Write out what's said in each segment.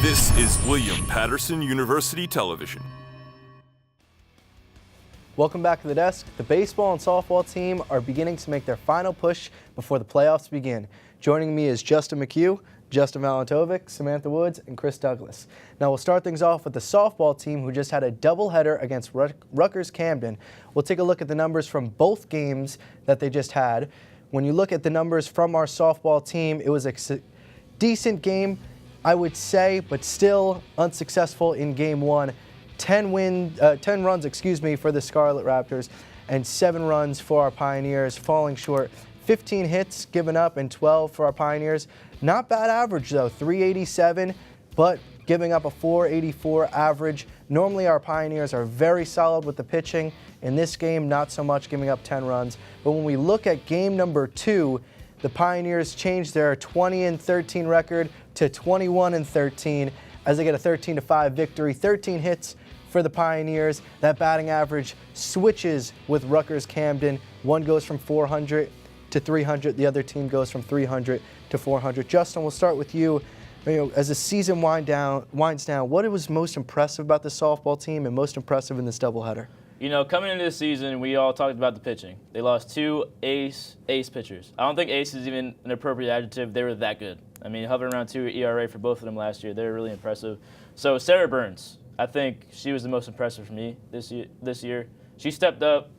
This is William Patterson University Television. Welcome back to the desk. The baseball and softball team are beginning to make their final push before the playoffs begin. Joining me is Justin McHugh, Justin Valentovic, Samantha Woods, and Chris Douglas. Now we'll start things off with the softball team, who just had a doubleheader against Rutgers Camden. We'll take a look at the numbers from both games that they just had. When you look at the numbers from our softball team, it was a decent game, I would say, but still unsuccessful in game one. 10 runs for the Scarlet Raptors and 7 runs for our Pioneers, falling short. 15 hits given up and 12 for our Pioneers. Not bad average though, 387, but giving up a 484 average. Normally our Pioneers are very solid with the pitching. In this game, not so much, giving up 10 runs. But when we look at game number 2, the Pioneers changed their 20-13 record to 21-13 as they get a 13-5 victory. 13 hits for the Pioneers. That batting average switches with Rutgers Camden. One goes from 400 to 300. The other team goes from 300 to 400. Justin, we'll start with you. As the season winds down, what was most impressive about the softball team and most impressive in this doubleheader? Coming into this season, we all talked about the pitching. They lost 2 ace pitchers. I don't think ace is even an appropriate adjective. They were that good. I mean, hovering around 2 ERA for both of them last year. They were really impressive. So Sarah Burns, I think she was the most impressive for me this year. She stepped up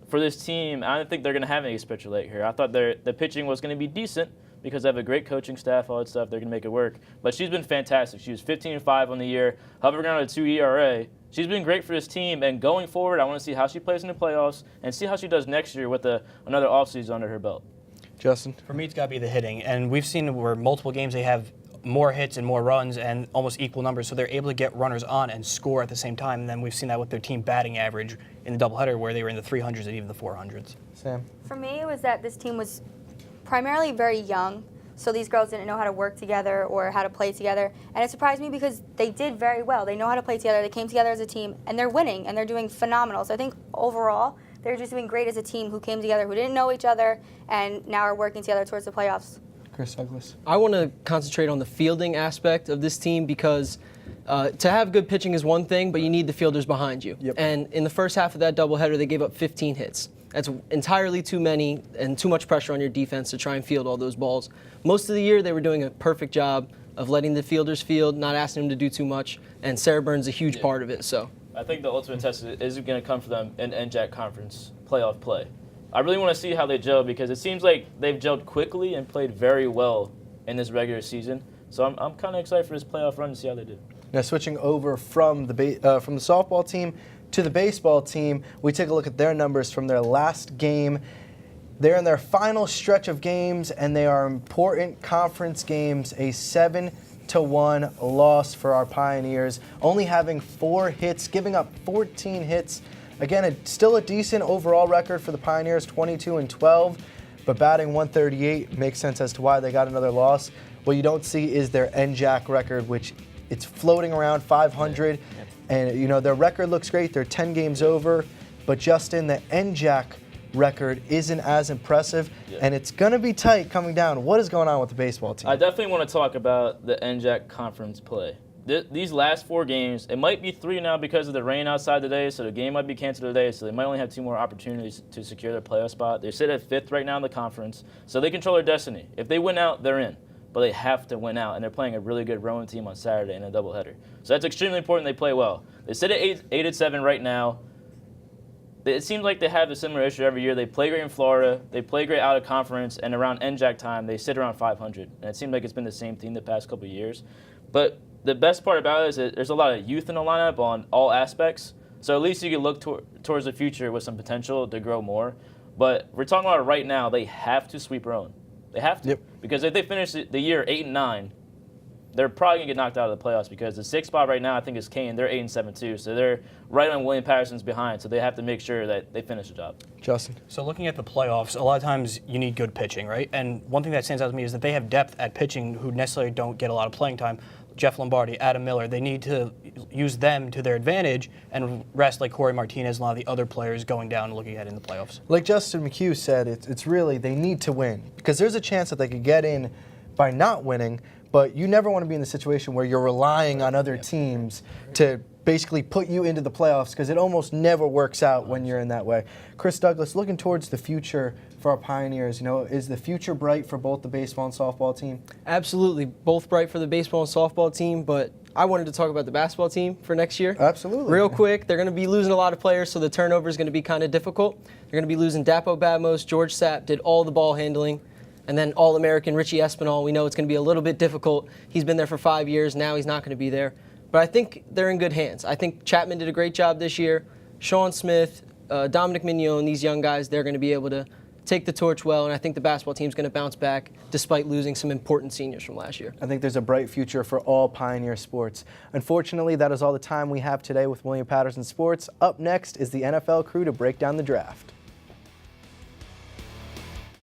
for this team. I don't think they're going to have an ace pitcher late here. I thought the pitching was going to be decent because they have a great coaching staff, all that stuff. They're going to make it work. But she's been fantastic. She was 15-5 on the year, hovering around a 2 ERA. She's been great for this team, and going forward, I want to see how she plays in the playoffs and see how she does next year with another offseason under her belt. Justin? For me, it's got to be the hitting, and we've seen where multiple games they have more hits and more runs and almost equal numbers, so they're able to get runners on and score at the same time. And then we've seen that with their team batting average in the doubleheader, where they were in the 300s and even the 400s. Sam? For me, it was that this team was primarily very young. So these girls didn't know how to work together or how to play together. And it surprised me because they did very well. They know how to play together. They came together as a team, and they're winning, and they're doing phenomenal. So I think overall, they're just doing great as a team who came together, who didn't know each other, and now are working together towards the playoffs. Chris Douglas? I want to concentrate on the fielding aspect of this team because to have good pitching is one thing, but you need the fielders behind you. Yep. And in the first half of that doubleheader, they gave up 15 hits. That's entirely too many and too much pressure on your defense to try and field all those balls. Most of the year, they were doing a perfect job of letting the fielders field, not asking them to do too much, and Sarah Burns is a huge part of it. So I think the ultimate test is going to come for them in NJAC Conference playoff play. I really want to see how they gel because it seems like they've gelled quickly and played very well in this regular season. So I'm kind of excited for this playoff run to see how they do. Now switching over from the softball team to the baseball team, we take a look at their numbers from their last game. They're in their final stretch of games, and they are important conference games. A 7-1 loss for our Pioneers, only having 4 hits, giving up 14 hits. Again, still a decent overall record for the Pioneers, 22-12, but batting 138 makes sense as to why they got another loss. What you don't see is their NJAC record, which it's floating around 500. And, their record looks great. They're 10 games over. But, Justin, the NJAC record isn't as impressive, and it's going to be tight coming down. What is going on with the baseball team? I definitely want to talk about the NJAC conference play. These last 4 games, it might be 3 now because of the rain outside today, so the game might be canceled today, so they might only have 2 more opportunities to secure their playoff spot. They sit at 5th right now in the conference, so they control their destiny. If they win out, they're in. But they have to win out, and they're playing a really good Rowan team on Saturday in a doubleheader. So that's extremely important they play well. They sit at 8-7 right now. It seems like they have a similar issue every year. They play great in Florida, they play great out of conference, and around NJAC time, they sit around 500. And it seems like it's been the same thing the past couple of years. But the best part about it is that there's a lot of youth in the lineup on all aspects. So at least you can look towards the future with some potential to grow more. But we're talking about it right now, they have to sweep Rowan. They have to. Yep. Because if they finish the year 8-9, they're probably going to get knocked out of the playoffs because the 6th spot right now, I think, is Kane. They're 8-7 too. So they're right on William Patterson's behind. So they have to make sure that they finish the job. Justin? So looking at the playoffs, a lot of times you need good pitching, right? And one thing that stands out to me is that they have depth at pitching who necessarily don't get a lot of playing time. Jeff Lombardi, Adam Miller, they need to use them to their advantage and rest like Corey Martinez and a lot of the other players going down and looking ahead in the playoffs. Like Justin McHugh said, it's really they need to win because there's a chance that they could get in by not winning, but you never want to be in the situation where you're relying on other teams to basically put you into the playoffs, because it almost never works out when you're in that way. Chris Douglas, looking towards the future for our Pioneers, is the future bright for both the baseball and softball team? Absolutely, both bright for the baseball and softball team, but I wanted to talk about the basketball team for next year. Absolutely. Real quick, they're going to be losing a lot of players, so the turnover is going to be kind of difficult. They're going to be losing Dapo Badmos, George Sapp did all the ball handling, and then All-American Richie Espinal. We know it's going to be a little bit difficult. He's been there for 5 years. Now he's not going to be there. But I think they're in good hands. I think Chapman did a great job this year. Sean Smith, Dominic Mignon, these young guys, they're going to be able to take the torch well, and I think the basketball team's going to bounce back despite losing some important seniors from last year. I think there's a bright future for all Pioneer sports. Unfortunately, that is all the time we have today with William Patterson Sports. Up next is the NFL crew to break down the draft.